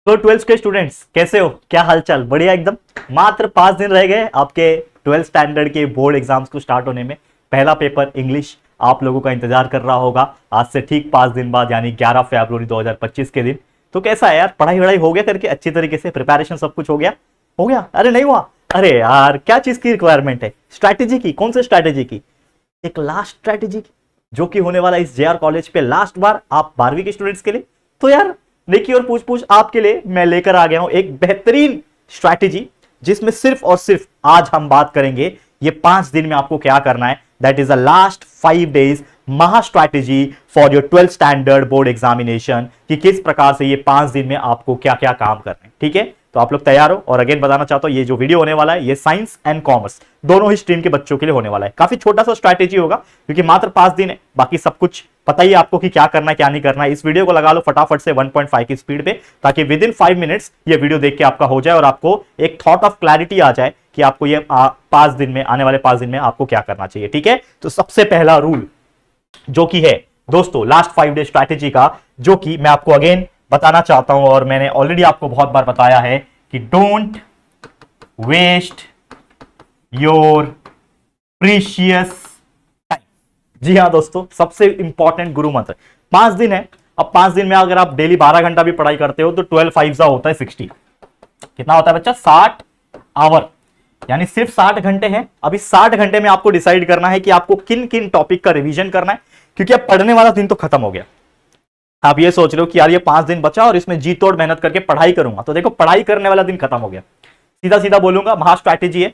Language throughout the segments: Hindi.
तो 12th के स्टूडेंट्स कैसे हो, क्या हालचाल? बढ़िया एकदम। मात्र 5 दिन रह गए आपके 12th स्टैंडर्ड के बोर्ड एग्जाम्स को स्टार्ट होने में। पहला पेपर इंग्लिश आप लोगों का इंतजार कर रहा होगा आज से ठीक 5 दिन बाद, यानी 11 फरवरी 2025 के दिन। तो कैसा है यार, पढ़ाई वढ़ाई हो गया करके अच्छी तरीके से? प्रिपरेशन सब कुछ हो गया? हो गया? अरे नहीं हुआ? अरे यार क्या चीज की रिक्वायरमेंट है? स्ट्रैटेजी की। कौन सी स्ट्रैटेजी की? एक लास्ट स्ट्रैटेजी जो कि होने वाला इस जेआर कॉलेज पे लास्ट बार आप 12वीं के स्टूडेंट्स के लिए। तो यार नेकी और पूछ पूछ आपके लिए मैं लेकर आ गया हूं एक बेहतरीन स्ट्रैटेजी, जिसमें सिर्फ और सिर्फ आज हम बात करेंगे ये 5 दिन में आपको क्या करना है। That is the last 5 days महा strategy for your 12th standard board examination, कि किस प्रकार से ये 5 दिन में आपको क्या क्या काम करना है। ठीक है, तो आप लोग तैयार हो? और अगेन बताना चाहता हूं ये जो वीडियो होने वाला है ये साइंस एंड कॉमर्स दोनों ही स्ट्रीम के बच्चों के लिए होने वाला है। काफी छोटा सा स्ट्रैटेजी होगा क्योंकि मात्र 5 दिन है, बाकी सब कुछ पता ही आपको कि क्या करना है क्या नहीं करना है। इस वीडियो को लगा लो फटाफट से 1.5 की स्पीड पे, ताकि विद इन 5 मिनट्स ये वीडियो देख के आपका हो जाए और आपको एक थॉट ऑफ क्लैरिटी आ जाए कि आपको ये 5 दिन में, आने वाले 5 दिन में आपको क्या करना चाहिए। ठीक है, तो सबसे पहला रूल जो कि है दोस्तों लास्ट 5 डे स्ट्रैटेजी का, जो कि मैं आपको अगेन बताना चाहता हूं और मैंने ऑलरेडी आपको बहुत बार बताया है कि don't waste your precious time. जी हाँ दोस्तों, सबसे इंपॉर्टेंट गुरु मंत्र। 5 दिन है, अब 5 दिन में अगर आप डेली 12 घंटा भी पढ़ाई करते हो तो 12 5 होता है 60। कितना होता है बच्चा? 60 आवर, यानी सिर्फ 60 घंटे हैं। अभी 60 घंटे में आपको डिसाइड करना है कि आपको किन किन टॉपिक का रिवीजन करना है, क्योंकि अब पढ़ने वाला दिन तो खत्म हो गया। आप ये सोच रहे हो कि यार ये 5 दिन बचा और इसमें जी तोड़ मेहनत करके पढ़ाई करूंगा, तो देखो पढ़ाई करने वाला दिन खत्म हो गया। सीधा सीधा बोलूंगा, महा स्ट्रैटेजी है,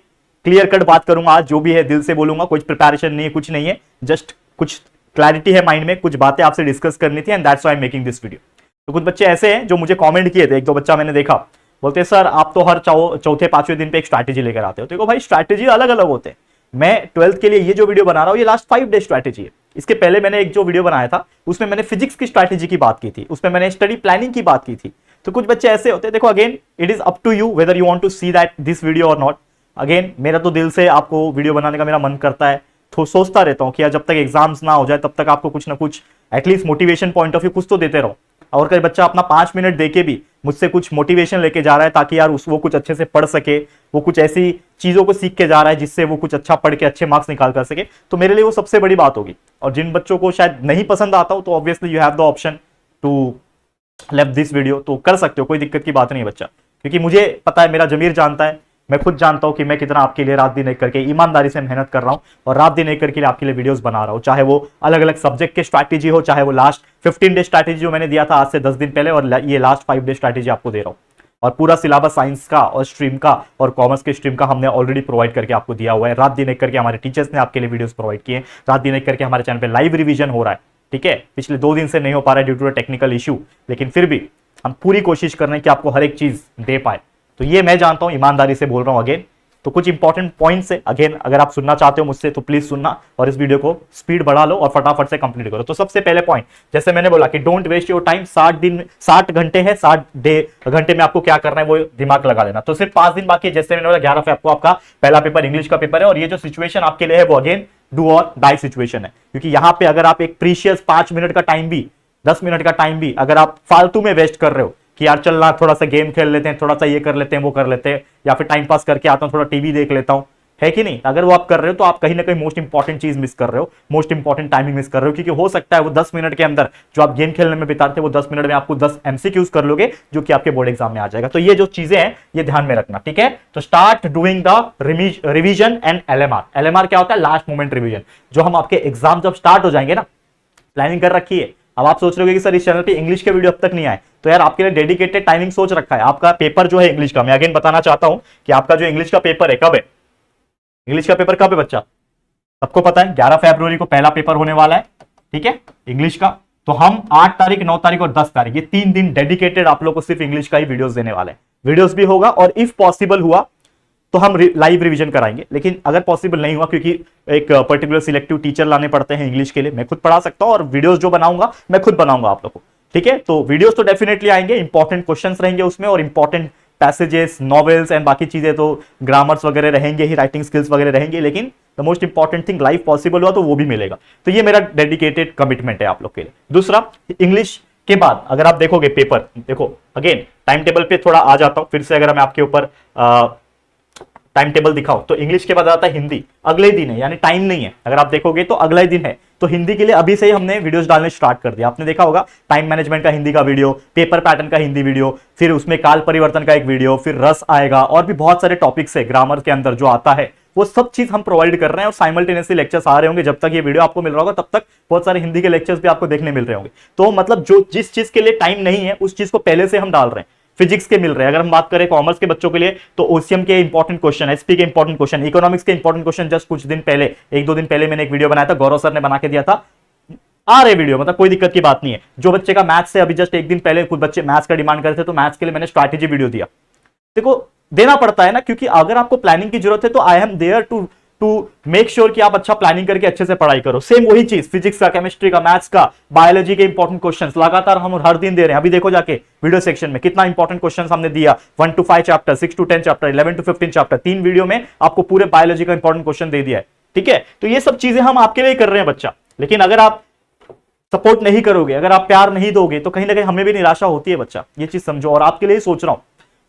क्लियर कट बात करूंगा आज, जो भी है दिल से बोलूंगा, कुछ प्रिपरेशन नहीं है, कुछ नहीं है, जस्ट कुछ क्लैरिटी है माइंड में, कुछ बातें आपसे डिस्कस करनी थी and that's why I am making this video. तो कुछ बच्चे ऐसे हैं जो मुझे कॉमेंट किए थे, 1-2 बच्चा मैंने देखा, बोलते सर आप तो हर चौथे 5वें दिन पे एक स्ट्रैटेजी लेकर आते हो। देखो भाई, स्ट्रैटेजी अलग अलग होते हैं। मैं 12th के लिए ये जो वीडियो बना रहा हूं ये लास्ट 5 डे स्ट्रैटेजी है। इसके पहले मैंने एक जो वीडियो बनाया था उसमें मैंने फिजिक्स की स्ट्रैटेजी की बात की थी, उसमें मैंने स्टडी प्लानिंग की बात की थी। तो कुछ बच्चे ऐसे होते हैं, देखो again it is up to you whether you want to see that this video और नॉट। अगेन मेरा तो दिल से आपको वीडियो बनाने का मेरा मन करता है, तो सोचता रहता हूं कि यार जब तक एग्जाम्स ना हो जाए तब तक आपको कुछ ना कुछ at least motivation point of view कुछ तो देते रहो। और कई बच्चा अपना 5 मिनट देके भी मुझसे कुछ मोटिवेशन लेके जा रहा है ताकि यार वो कुछ अच्छे से पढ़ सके, वो कुछ ऐसी चीजों को सीख के जा रहा है जिससे वो कुछ अच्छा पढ़ के अच्छे मार्क्स निकाल कर सके, तो मेरे लिए वो सबसे बड़ी बात होगी। और जिन बच्चों को शायद नहीं पसंद आता हो तो obviously you have the option to left this video, तो कर सकते हो, कोई दिक्कत की बात नहीं है बच्चा। क्योंकि मुझे पता है, मेरा जमीर जानता है, मैं खुद जानता हूं कि मैं कितना आपके लिए रात दिन एक करके ईमानदारी से मेहनत कर रहा हूं और रात दिन एक करके आपके लिए वीडियोस बना रहा हूं, चाहे वो अलग अलग सब्जेक्ट के स्ट्रैटेजी हो, चाहे वो लास्ट 15 डे स्ट्रैटेजी जो मैंने दिया था आज से 10 दिन पहले, और ये लास्ट 5 डे स्ट्रैटेजी आपको दे रहा हूं। और पूरा सिलेबस साइंस का और स्ट्रीम का और कॉमर्स के स्ट्रीम का हमने ऑलरेडी प्रोवाइड करके आपको दिया हुआ है। रात दिन एक करके हमारे टीचर्स ने आपके लिए वीडियोस प्रोवाइड किए, रात दिन एक करके हमारे चैनल पे लाइव रिवीजन हो रहा है। ठीक है, पिछले 2 दिन से नहीं हो पा रहा है ड्यू टू टेक्निकल इशू, लेकिन फिर भी हम पूरी कोशिश कर रहे हैं कि आपको हर एक चीज दे पाए। तो ये मैं जानता हूं, ईमानदारी से बोल रहा हूं अगेन। तो कुछ इंपॉर्टेंट पॉइंट्स है, अगेन अगर आप सुनना चाहते हो मुझसे तो प्लीज सुनना और इस वीडियो को स्पीड बढ़ा लो और फटाफट से कंप्लीट करो। तो सबसे पहले पॉइंट, जैसे मैंने बोला कि डोंट वेस्ट योर टाइम। 60 घंटे है, 60 घंटे में आपको क्या करना है वो दिमाग लगा लेना। तो सिर्फ 5 दिन बाकी है। जैसे मैंने बोला 11 फरवरी आपको आपका पहला पेपर इंग्लिश का पेपर है, और ये जो सिचुएशन आपके लिए है वो अगेन डू और डाई सिचुएशन है। क्योंकि यहां पे अगर आप एक प्रीशियस 5 मिनट का टाइम भी, 10 मिनट का टाइम भी अगर आप फालतू में वेस्ट कर रहे हो कि यार चलना थोड़ा सा गेम खेल लेते हैं, थोड़ा सा ये कर लेते हैं, वो कर लेते हैं, या फिर टाइम पास करके आता हूं, थोड़ा टीवी देख लेता हूं, है कि नहीं? अगर वो आप कर रहे हो तो आप कहीं ना कहीं मोस्ट इंपॉर्टेंट चीज मिस कर रहे हो, मोस्ट इंपॉर्टेंट टाइमिंग मिस कर रहे हो। क्योंकि हो सकता है वो 10 मिनट के अंदर जो आप गेम खेलने में बिताते हो वो 10 मिनट में आपको 10 एमसीक्यूज कर लोगे, जो कि आपके बोर्ड एग्जाम में आ जाएगा। तो ये जो चीजें हैं ये ध्यान में रखना। ठीक है, तो start doing the revision and LMR. LMR क्या होता है? Last moment revision. जो हम आपके एग्जाम जब स्टार्ट हो जाएंगे ना, प्लानिंग कर रखी है। अब आप सोच रहे हो कि सर इस चैनल पे इंग्लिश के वीडियो अब तक नहीं आए, तो यार आपके लिए डेडिकेटेड टाइमिंग सोच रखा है। आपका पेपर जो है इंग्लिश का, मैं अगेन बताना चाहता हूं कि आपका जो इंग्लिश का पेपर है कब है? इंग्लिश का पेपर कब है बच्चा? सबको पता है 11 फरवरी को पहला पेपर होने वाला है। ठीक है, इंग्लिश का। तो हम 8 तारीख, 9 तारीख और 10 तारीख, ये 3 दिन डेडिकेटेड आप लोग को सिर्फ इंग्लिश का ही वीडियोस देने वाले हैं। वीडियोस भी होगा और इफ पॉसिबल हुआ तो हम लाइव रिवीजन कराएंगे। लेकिन अगर पॉसिबल नहीं हुआ, क्योंकि एक पर्टिकुलर सिलेक्टिव टीचर लाने पड़ते हैं इंग्लिश के लिए, मैं खुद पढ़ा सकता हूं और वीडियोस जो बनाऊंगा मैं खुद बनाऊंगा आप लोगों को। ठीक है, तो वीडियोस तो डेफिनेटली आएंगे, इंपॉर्टेंट क्वेश्चंस रहेंगे उसमें और इंपॉर्टेंट पैसेजेस, नॉवेल्स एंड बाकी चीजें, तो ग्रामर्स वगैरह रहेंगे ही, राइटिंग स्किल्स वगैरह रहेंगे। लेकिन the most important thing, live possible हुआ तो वो भी मिलेगा। तो ये मेरा डेडिकेटेड कमिटमेंट है आप लोग के लिए। दूसरा, इंग्लिश के बाद अगर आप देखोगे पेपर, देखो अगेन टाइम टेबल पे थोड़ा आ जाता हूं फिर से, अगर मैं आपके ऊपर टाइम टेबल दिखाओ तो इंग्लिश के बाद आता है हिंदी, अगले दिन है, यानी टाइम नहीं है, अगर आप देखोगे तो अगला ही दिन है। तो हिंदी के लिए अभी से ही हमने वीडियोस डालने स्टार्ट कर दिया। आपने देखा होगा टाइम मैनेजमेंट का हिंदी का वीडियो, पेपर पैटर्न का हिंदी वीडियो, फिर उसमें काल परिवर्तन का एक वीडियो, फिर रस आएगा, और भी बहुत सारे टॉपिक्स है ग्रामर के अंदर जो आता है, वो सब चीज हम प्रोवाइड कर रहे हैं। और साइमल्टेनियसली लेक्चर्स आ रहे होंगे, जब तक ये वीडियो आपको मिल रहा होगा तब तक बहुत सारे हिंदी के लेक्चर्स भी आपको देखने मिल रहे होंगे। तो मतलब जो जिस चीज के लिए टाइम नहीं है उस चीज को पहले से हम डाल रहे हैं। फिजिक्स के मिल रहे हैं, अगर हम बात करें कॉमर्स के बच्चों के लिए तो ओसीएम के इंपॉर्टेंट क्वेश्चन, एसपी के इंपॉर्टेंट क्वेश्चन, इकोनॉमिक्स के इंपॉर्टेंट क्वेश्चन जस्ट कुछ दिन पहले, एक दो दिन पहले मैंने एक वीडियो बनाया था, गौरव सर ने बना के दिया था, आ रहे वीडियो, मतलब कोई दिक्कत की बात नहीं है। जो बच्चे का मैथ्स से अभी जस्ट एक दिन पहले कुछ बच्चे मैथ्स का डिमांड कर रहे थे, तो मैथ्स के लिए मैंने स्ट्रैटेजी वीडियो दिया। देखो देना पड़ता है ना, क्योंकि अगर आपको प्लानिंग की जरूरत है तो I am there to make sure कि आप अच्छा प्लानिंग करके अच्छे से पढ़ाई करो। सेम वही चीज फिजिक्स का, केमिस्ट्री का, मैथ्स का, बायोलॉजी के इंपॉर्टेंट क्वेश्चंस लगातार हम हर दिन दे रहे हैं। अभी देखो जाके वीडियो सेक्शन में कितना इंपॉर्टेंट क्वेश्चंस हमने दिया, 1 to 5 chapter, 6 to 10 chapter, 11 to 15 chapter, 3 video में आपको पूरे बायोलॉजी का इंपॉर्टेंट क्वेश्चन दे दिया है। ठीक है, तो ये सब चीजें हम आपके लिए कर रहे हैं बच्चा, लेकिन अगर आप सपोर्ट नहीं करोगे, अगर आप प्यार नहीं दोगे, तो कहीं ना कहीं हमें भी निराशा होती है बच्चा, ये चीज समझो, और आपके लिए सोच रहा हूं।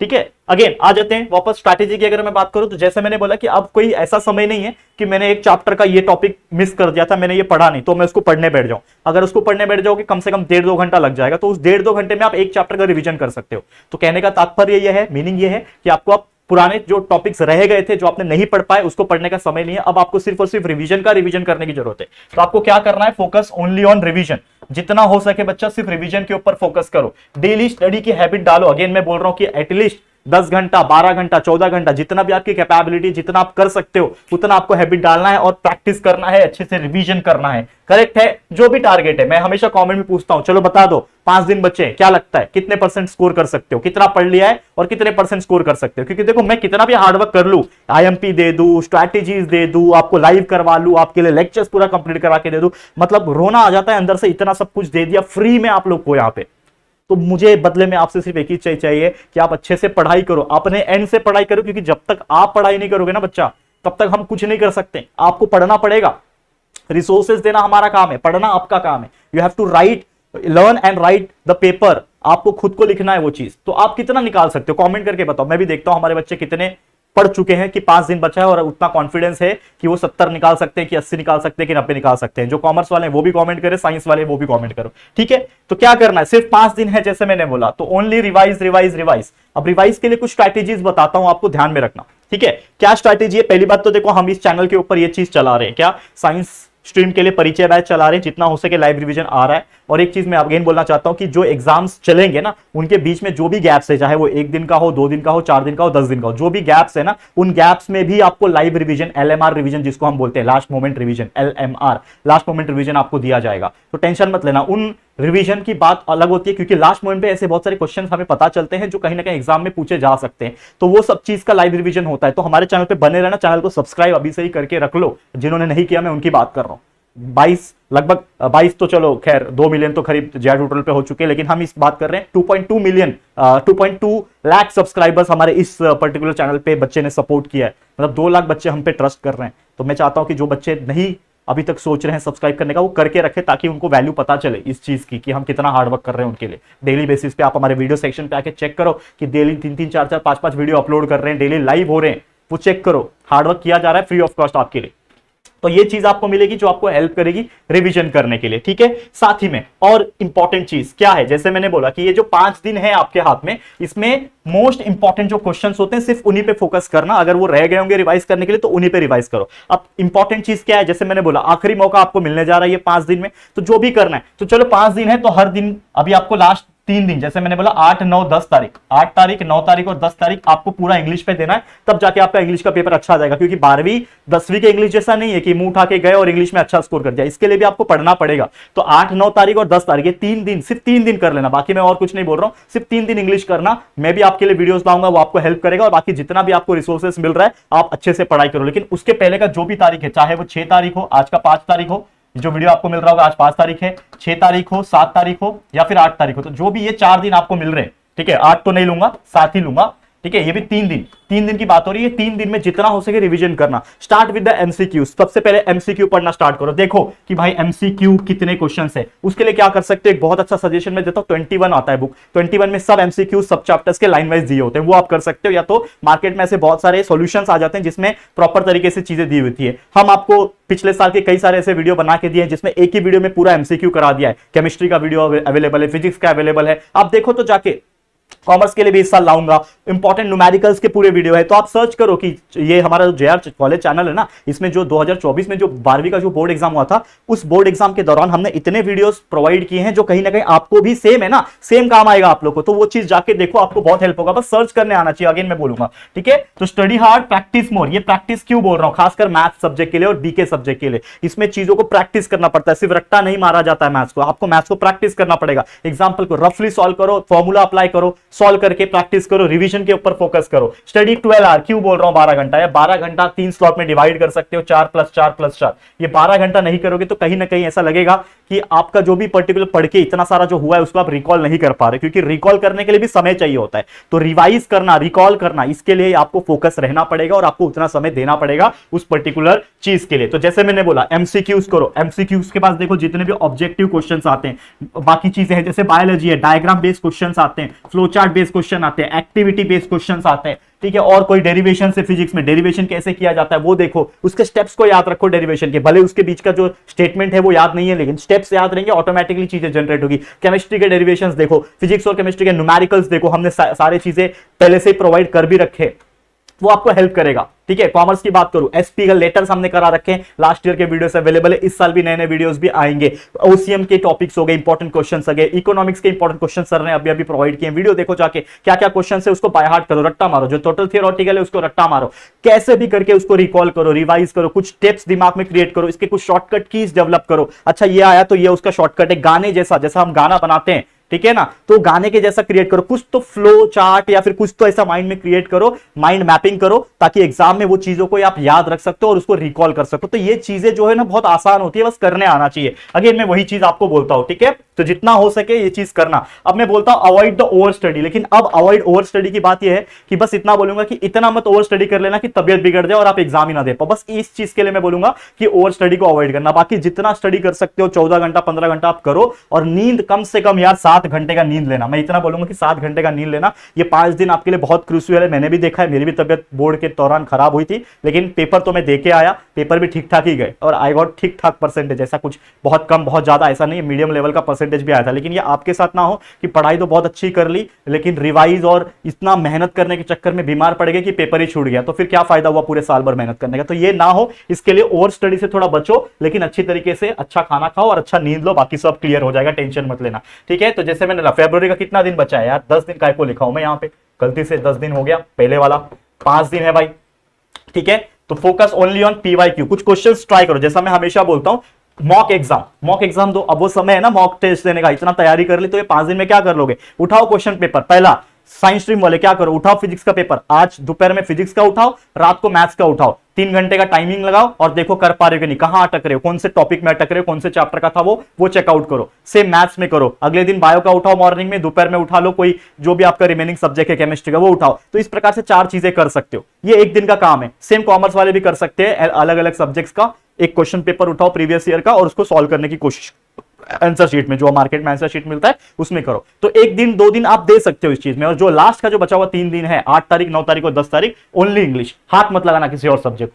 ठीक है, अगेन आ जाते हैं वापस स्ट्रैटेजी की। अगर मैं बात करूं तो जैसे मैंने बोला कि अब कोई ऐसा समय नहीं है कि मैंने एक चैप्टर का ये टॉपिक मिस कर दिया था, मैंने ये पढ़ा नहीं तो मैं उसको पढ़ने बैठ जाऊं। अगर उसको पढ़ने बैठ जाओगे कम से कम 1.5-2 घंटा लग जाएगा, तो उस 1.5-2 घंटे में आप एक चैप्टर का रिवीजन कर सकते हो। तो कहने का तात्पर्य यह है, मीनिंग ये है कि आपको आप पुराने जो टॉपिक्स रह गए थे, जो आपने नहीं पढ़ पाए, उसको पढ़ने का समय नहीं है, अब आपको सिर्फ और सिर्फ रिवीजन करने की जरूरत है। तो आपको क्या करना है, फोकस ओनली ऑन रिवीजन। जितना हो सके बच्चा सिर्फ रिवीजन के ऊपर फोकस करो, डेली स्टडी की हैबिट डालो। अगेन मैं बोल रहा हूं कि एटलीस्ट 10 घंटा, 12 घंटा, 14 घंटा, जितना भी आपकी कैपेबिलिटी, जितना आप कर सकते हो उतना आपको हैबिट डालना है और प्रैक्टिस करना है, अच्छे से रिवीजन करना है। करेक्ट है, जो भी टारगेट है। मैं हमेशा कमेंट में पूछता हूं, चलो बता दो 5 दिन बचे, क्या लगता है कितने परसेंट स्कोर कर सकते हो, कितना पढ़ लिया है और कितने परसेंट स्कोर कर सकते हो। क्योंकि देखो मैं कितना भी हार्डवर्क कर लूं, आईएमपी दे दूं, स्ट्रैटेजीज दे दूं, आपको लाइव करवा लूं, आपके लिए लेक्चर्स पूरा कंप्लीट करा के दे दूं, मतलब रोना आ जाता है अंदर से, इतना सब कुछ दे दिया फ्री में आप लोग को यहाँ पे। तो मुझे बदले में आपसे सिर्फ एक ही चीज चाहिए कि आप अच्छे से पढ़ाई करो, अपने एंड से पढ़ाई करो, क्योंकि जब तक आप पढ़ाई नहीं करोगे ना बच्चा, तब तक हम कुछ नहीं कर सकते। आपको पढ़ना पड़ेगा, रिसोर्सेज देना हमारा काम है, पढ़ना आपका काम है। You have to write, learn and write the paper, आपको खुद को लिखना है वो चीज। तो आप कितना निकाल सकते हो, कमेंट करके बताओ। मैं भी देखता हूं हमारे बच्चे कितने पढ़ चुके हैं कि 5 दिन बचा है और उतना कॉन्फिडेंस है कि वो 70 निकाल सकते हैं, कि 80 निकाल सकते हैं, कि 90 निकाल सकते हैं। जो कॉमर्स वाले हैं वो भी कमेंट करें, साइंस वाले वो भी कमेंट करो। ठीक है, तो क्या करना है, सिर्फ 5 दिन है जैसे मैंने बोला, तो ओनली रिवाइज रिवाइज रिवाइज। अब रिवाइज के लिए कुछ स्ट्रैटेजीज बताता हूं, आपको ध्यान में रखना। ठीक है, क्या स्ट्रैटेजी है? पहली बात तो देखो, हम इस चैनल के ऊपर ये चीज चला रहे हैं, क्या साइंस स्ट्रीम के लिए परिचय बैच चला रहे हैं, जितना हो सके लाइव रिवीजन आ रहा है। और एक चीज मैं अगेन बोलना चाहता हूं कि जो एग्जाम्स चलेंगे ना, उनके बीच में जो भी गैप्स है, चाहे वो 1 दिन का हो, 2 दिन का हो, 4 दिन का हो, 10 दिन का हो, जो भी गैप्स है ना, उन गैप्स में भी आपको लाइव रिवीजन, एलएमआर रिवीजन जिसको हम बोलते हैं, last moment revision, LMR, last moment revision आपको दिया जाएगा। तो टेंशन मत लेना, उन रिवीजन की बात अलग होती है, क्योंकि लास्ट मोमेंट पे ऐसे बहुत सारे क्वेश्चंस हमें पता चलते हैं जो कहीं ना कहीं एग्जाम में पूछे जा सकते हैं, तो वो सब चीज का लाइव रिवीजन होता है। तो हमारे चैनल पे बने रहना, चैनल को सब्सक्राइब अभी से ही करके रख लो, जिन्होंने नहीं किया मैं उनकी बात कर रहा हूं। 22 लगभग 22 तो चलो खैर 2 मिलियन तो करीब जेड टोटल पे हो चुके हैं, लेकिन हम इस बात कर रहे हैं 2.2 मिलियन 2.2 लाख सब्सक्राइबर्स हमारे इस पर्टिकुलर चैनल पे बच्चे ने सपोर्ट किया है। मतलब 2 लाख बच्चे हम पे ट्रस्ट कर रहे हैं। तो मैं चाहता हूं कि जो बच्चे नहीं अभी तक सोच रहे हैं सब्सक्राइब करने का, वो करके रखे, ताकि उनको वैल्यू पता चले इस चीज की कि हम कितना हार्डवर्क कर रहे हैं उनके लिए। डेली बेसिस पे आप हमारे वीडियो सेक्शन पे आके चेक करो कि डेली 3-3, 4-4, 5-5 वीडियो अपलोड कर रहे हैं, डेली लाइव हो रहे हैं, वो चेक करो। हार्डवर्क किया जा रहा है फ्री ऑफ कॉस्ट आपके लिए। तो ये चीज आपको मिलेगी जो आपको हेल्प करेगी रिवीजन करने के लिए। ठीक है, साथ ही में और इंपॉर्टेंट चीज क्या है, जैसे मैंने बोला कि ये जो 5 दिन है आपके हाथ में, इसमें मोस्ट इंपॉर्टेंट जो क्वेश्चंस होते हैं सिर्फ उन्हीं पे फोकस करना। अगर वो रह गए होंगे रिवाइज करने के लिए तो उन्हीं पे रिवाइज करो। अब इंपॉर्टेंट चीज क्या है, जैसे मैंने बोला आखिरी मौका आपको मिलने जा रहा है ये 5 दिन में, तो जो भी करना है, तो चलो 5 दिन है तो हर दिन, अभी आपको लास्ट 3 दिन, जैसे मैंने बोला 8, 9, 10 तारीख, 8 तारीख, 9 तारीख और 10 तारीख आपको पूरा इंग्लिश पे देना है, तब जाके आपका इंग्लिश का पेपर अच्छा आ जाएगा। क्योंकि 12वीं 10वीं के इंग्लिश जैसा नहीं है कि मुंह उठा के गए और इंग्लिश में अच्छा स्कोर कर दिया, इसके लिए भी आपको पढ़ना पड़ेगा। तो 8, 9 तारीख और 10 तारीख, ये 3 दिन, सिर्फ 3 दिन कर लेना, बाकी मैं और कुछ नहीं बोल रहा हूं, सिर्फ 3 दिन इंग्लिश करना। मैं भी आपके लिए वीडियोस लाऊंगा, वो आपको हेल्प करेगा, और बाकी जितना भी आपको रिसोर्सेस मिल रहा है आप अच्छे से पढ़ाई करो। लेकिन उसके पहले का जो भी तारीख है, चाहे वो 6 तारीख हो, आज का 5 तारीख हो, जो वीडियो आपको मिल रहा होगा आज 5 तारीख है, 6 तारीख हो, 7 तारीख हो या फिर 8 तारीख हो, तो जो भी ये 4 दिन आपको मिल रहे हैं, ठीक है, 8 तो नहीं लूंगा, 7 ही लूंगा, ठीक है, ये भी 3 दिन की बात हो रही है। 3 दिन में जितना हो सके रिवीजन करना। स्टार्ट विद द एमसीक्यू, सबसे पहले एमसीक्यू पढ़ना स्टार्ट करो। देखो कि भाई एमसीक्यू कितने क्वेश्चन है, उसके लिए क्या कर सकते हो, एक बहुत अच्छा सजेशन मैं देता हूं, 21 आता है बुक, 21 में सब एमसीक्यू सब चैप्टर्स के लाइन वाइज दिए होते हैं, वो आप कर सकते हो। या तो मार्केट में ऐसे बहुत सारे सॉल्यूशंस आ जाते हैं जिसमें प्रॉपर तरीके से चीजें दी होती है। हम आपको पिछले साल के कई सारे ऐसे वीडियो बना के दिए हैं जिसमें एक ही वीडियो में पूरा एमसीक्यू करा दिया है। केमिस्ट्री का वीडियो अवेलेबल है, फिजिक्स का अवेलेबल है, आप देखो तो जाके। कॉमर्स के लिए भी इस साल लाऊंगा, इंपॉर्टेंट न्यूमेरिकल्स के पूरे वीडियो है, तो आप सर्च करो कि ये हमारा जो जेआर कॉलेज चैनल है ना, इसमें जो 2024 में जो 12वीं का जो बोर्ड एग्जाम हुआ था, उस बोर्ड एग्जाम के दौरान हमने इतने वीडियोस प्रोवाइड किए हैं जो कहीं ना कहीं आपको भी सेम है ना, सेम काम आएगा आप लोग को। तो वो चीज जाके देखो, आपको बहुत हेल्प होगा, बस सर्च करने आना चाहिए, अगेन मैं बोलूंगा। ठीक है, तो स्टडी हार्ड प्रैक्टिस मोर, ये प्रैक्टिस क्यों बोल रहा हूं, खासकर मैथ्स सब्जेक्ट के लिए और बीके सब्जेक्ट के लिए। इसमें चीजों को प्रैक्टिस करना पड़ता है, सिर्फ रट्टा नहीं मारा जाता है मैथ्स को, आपको मैथ्स को प्रैक्टिस करना पड़ेगा। एग्जाम्पल को रफली सॉल्व करो, फॉर्मूला अप्लाई करो, सॉल्व करके प्रैक्टिस करो, रिवीजन के ऊपर फोकस करो। स्टडी 12 आवर, क्यों बोल रहा हूं 12 घंटा, या 12 घंटा 3 स्लॉट में डिवाइड कर सकते हो, 4 + 4 + 4। ये 12 घंटा नहीं करोगे तो कहीं ना कहीं ऐसा लगेगा कि आपका जो भी पर्टिकुलर पढ़ के इतना सारा जो हुआ है उसको आप रिकॉल नहीं कर पा रहे, क्योंकि रिकॉल करने के लिए भी समय चाहिए होता है। तो रिवाइज करना, रिकॉल करना, इसके लिए आपको फोकस रहना पड़ेगा और आपको उतना समय देना पड़ेगा उस पर्टिकुलर चीज के लिए। तो जैसे मैंने बोला एमसीक्यूज करो, एमसीक्यूज के पास देखो जितने भी ऑब्जेक्टिव क्वेश्चंस आते हैं, बाकी चीजें हैं जैसे बायोलॉजी है, डायग्राम बेस्ड क्वेश्चंस आते हैं, फ्लो चार्ट बेस्ड क्वेश्चन आते हैं, एक्टिविटी बेस्ड क्वेश्चंस आते हैं। ठीक है, और कोई डेरिवेशन से, फिजिक्स में डेरिवेशन कैसे किया जाता है वो देखो, उसके स्टेप्स को याद रखो डेरिवेशन के, भले उसके बीच का जो स्टेटमेंट है वो याद नहीं है लेकिन स्टेप्स याद रहेंगे, ऑटोमेटिकली चीजें जनरेट होगी। केमिस्ट्री के डेरिवेशंस देखो, फिजिक्स और केमिस्ट्री के न्यूमेरिकल्स देखो, हमने सारी चीजें पहले से ही प्रोवाइड कर भी रखे, वो आपको हेल्प करेगा। ठीक है, कॉमर्स की बात करूं, एसपी का लेटर्स हमने करा रखे हैं, लास्ट ईयर के वीडियोस अवेलेबल है, इस साल भी नए नए वीडियोस भी आएंगे। ओसीएम के टॉपिक्स हो गए, इंपॉर्टेंट क्वेश्चंस आ गए, इकोनॉमिक्स के इंपॉर्टेंट क्वेश्चंस सर ने अभी प्रोवाइड किए, वीडियो देखो जाके, क्या क्या क्वेश्चंस है उसको बाय हार्ट करो, रट्टा मारो, जो टोटल थियोरेटिकल है उसको रट्टा मारो, कैसे भी करके उसको रिकॉल करो, रिवाइज करो, कुछ टिप्स दिमाग में क्रिएट करो, इसके कुछ शॉर्टकट कीज डेवलप करो। अच्छा ये आया तो ये उसका शॉर्टकट है, गाने जैसा, जैसा हम गाना बनाते हैं, ठीक है ना, तो गाने के जैसा क्रिएट करो, कुछ तो फ्लो चार्ट या फिर कुछ तो ऐसा माइंड में क्रिएट करो, माइंड मैपिंग करो, ताकि एग्जाम में वो चीजों को आप याद रख सकते हो और उसको रिकॉल कर सकते हो। तो ये चीजें जो है ना बहुत आसान होती है, बस करने आना चाहिए। अगेन मैं वही चीज आपको बोलता हूं, ठीक है, तो जितना हो सके ये चीज करना। अब मैं बोलता हूं अवॉइड द ओवर स्टडी, लेकिन अब अवॉइड ओवर स्टडी की बात यह है कि बस इतना बोलूंगा कि इतना मत ओवर स्टडी कर लेना कि तबियत बिगड़ जाए और आप एग्जाम ही ना दे पाओ। बस इस चीज के लिए मैं बोलूंगा कि ओवर स्टडी को अवॉइड करना। बाकी जितना स्टडी कर सकते हो 14 घंटा 15 घंटा आप करो, और नींद कम से कम यार 7 घंटे का नींद लेना। मैं इतना बोलूंगा कि 7 घंटे का नींद लेना। ये 5 दिन आपके लिए बहुत क्रूशियल है, मैंने भी देखा है, मेरी भी तबियत बोर्ड के दौरान खराब हुई थी, लेकिन पेपर तो मैं देके आया, पेपर भी ठीक ठाक ही गए और आई गॉट ठीक ठाक परसेंटेज, ऐसा कुछ बहुत कम बहुत ज्यादा ऐसा नहीं, मीडियम लेवल का परसेंटेज भी आया था। लेकिन ये आपके साथ ना हो कि पढ़ाई तो बहुत अच्छी कर ली लेकिन रिवाइज और इतना मेहनत करने के चक्कर में बीमार पड़ गए कि पेपर ही छूट गया, तो फिर क्या फायदा हुआ पूरे साल भर मेहनत करने का। तो ये ना हो, इसके लिए ओवर स्टडी से थोड़ा बचो, लेकिन अच्छी तरीके से अच्छा खाना खाओ और अच्छा नींद लो, बाकी सब क्लियर हो जाएगा, टेंशन मत लेना। ठीक है, तो जैसे मैंने फरवरी का कितना दिन बचा है यार, 10 दिन काय को लिखा हूं मैं यहाँ पे, गलती से 10 दिन हो गया, पहले वाला 5 दिन है भाई। ठीक है, तो फोकस ओनली ऑन पीवाईक्यू, कुछ क्वेश्चंस ट्राई करो, जैसा मैं हमेशा बोलता हूं मॉक एग्जाम दो। अब वो समय है ना मॉक टेस्ट देने का, इतना तैयारी कर ली तो ये 5 दिन में क्या कर लोगे, उठाओ क्वेश्चन पेपर। पहला साइंस स्ट्रीम वाले क्या करो, उठाओ फिजिक्स का पेपर, आज दोपहर में फिजिक्स का उठाओ, रात को मैथ्स का उठाओ, 3 घंटे का टाइमिंग लगाओ और देखो कर पा रहे हो कि नहीं, कहां अटक रहे हो, कौन से टॉपिक में अटक रहे हो, कौन से चैप्टर का था वो चेकआउट करो। सेम मैथ्स में करो, अगले दिन बायो का उठाओ मॉर्निंग में, दोपहर में उठा लो कोई जो भी आपका रिमेनिंग सब्जेक्ट है केमिस्ट्री का वो उठाओ। तो इस प्रकार से 4 चीजें कर सकते हो, ये एक दिन का काम है। सेम कॉमर्स वाले भी कर सकते हैं, अलग अलग सब्जेक्ट्स का एक क्वेश्चन पेपर उठाओ प्रीवियस ईयर का और उसको सॉल्व करने की कोशिश, आंसर शीट में जो मार्केट में आंसर शीट मिलता है उसमें करो। तो 1 दिन 2 दिन आप दे सकते हो इस चीज में। और जो लास्ट का जो बचा हुआ 3 दिन है, 8 तारीख 9 तारीख और 10 तारीख, ओनली इंग्लिश, हाथ मत लगाना किसी और सब्जेक्ट,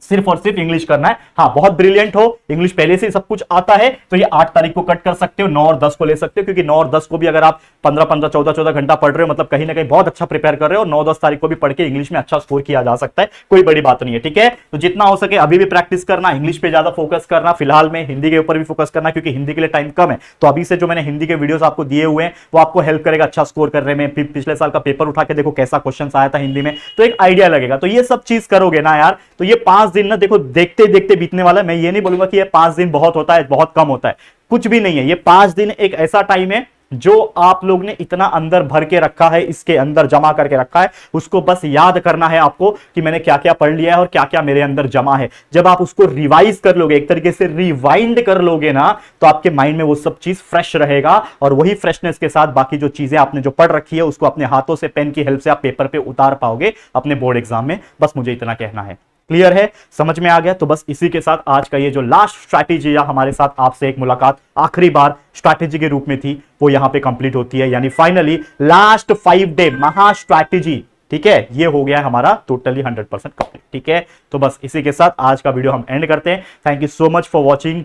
सिर्फ और सिर्फ इंग्लिश करना है। हाँ, बहुत ब्रिलियंट हो, इंग्लिश पहले से सब कुछ आता है तो ये 8 तारीख को कट कर सकते हो, 9 और 10 को ले सकते हो, क्योंकि 9 और 10 को भी अगर आप 15-15 14-14 घंटा पढ़ रहे हो मतलब कहीं ना कहीं बहुत अच्छा प्रिपेयर कर रहे हो, 9-10 तारीख को भी पढ़ के इंग्लिश में अच्छा स्कोर किया जा सकता है, कोई बड़ी बात नहीं है। ठीक है, तो जितना हो सके अभी भी प्रैक्टिस करना, इंग्लिश पे ज्यादा फोकस करना, फिलहाल में हिंदी के ऊपर भी फोकस करना क्योंकि हिंदी के लिए टाइम कम है। तो अभी से जो मैंने हिंदी के वीडियोस आपको दिए हुए हैं वो आपको हेल्प करेगा अच्छा स्कोर करने में। पिछले साल का पेपर उठा के देखो कैसा क्वेश्चन आया था हिंदी में, तो एक आइडिया लगेगा। तो ये सब चीज करोगे ना यार, तो ये 5 दिन ना देखो देखते देखते बीतने वाला है। मैं ये नहीं बोलूंगा कि ये 5 दिन बहुत होता है बहुत कम होता है, कुछ भी नहीं है। ये 5 दिन एक ऐसा टाइम है जो आप लोग ने इतना अंदर भर के रखा है, इसके अंदर जमा करके रखा है, उसको बस याद करना है आपको कि मैंने क्या क्या पढ़ लिया है और क्या क्या मेरे अंदर जमा है। जब आप उसको रिवाइज कर लोगे, एक तरीके से रिवाइंड कर लोगे ना, तो आपके माइंड में वो सब चीज फ्रेश रहेगा और वही फ्रेशनेस के साथ बाकी जो चीजें आपने जो पढ़ रखी है उसको अपने हाथों से पेन की हेल्प से आप पेपर पे उतार पाओगे अपने बोर्ड एग्जाम में। बस मुझे इतना कहना है। क्लियर है, समझ में आ गया? तो बस इसी के साथ आज का ये जो लास्ट स्ट्रैटेजी या हमारे साथ आपसे एक मुलाकात आखिरी बार स्ट्रैटेजी के रूप में थी, वो यहां पे कंप्लीट होती है। यानी फाइनली लास्ट 5 डे महा स्ट्रैटेजी, ठीक है, ये हो गया है हमारा टोटली 100% कंप्लीट। ठीक है, तो बस इसी के साथ आज का वीडियो हम एंड करते हैं। Thank you so much for watching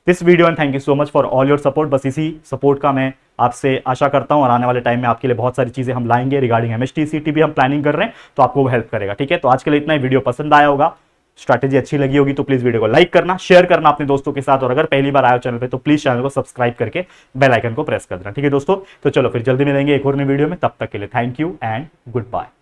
this video and thank you so much for all your support. बस इसी सपोर्ट का मैं आपसे आशा करता हूं और आने वाले टाइम में आपके लिए बहुत सारी चीजें हम लाएंगे। रिगार्डिंग MHT CT भी हम प्लानिंग कर रहे हैं, तो आपको वो हेल्प करेगा। ठीक है, तो आज के लिए इतना ही। वीडियो पसंद आया होगा, स्ट्रैटेजी अच्छी लगी होगी तो प्लीज वीडियो को लाइक करना, शेयर करना अपने दोस्तों के साथ, और अगर पहली बार आए हो चैनल पे तो प्लीज चैनल को सब्सक्राइब करके बेल आइकन को प्रेस कर देना। ठीक है दोस्तों, तो चलो फिर जल्दी मिलेंगे एक और नई वीडियो में। तब तक के लिए thank you and good bye.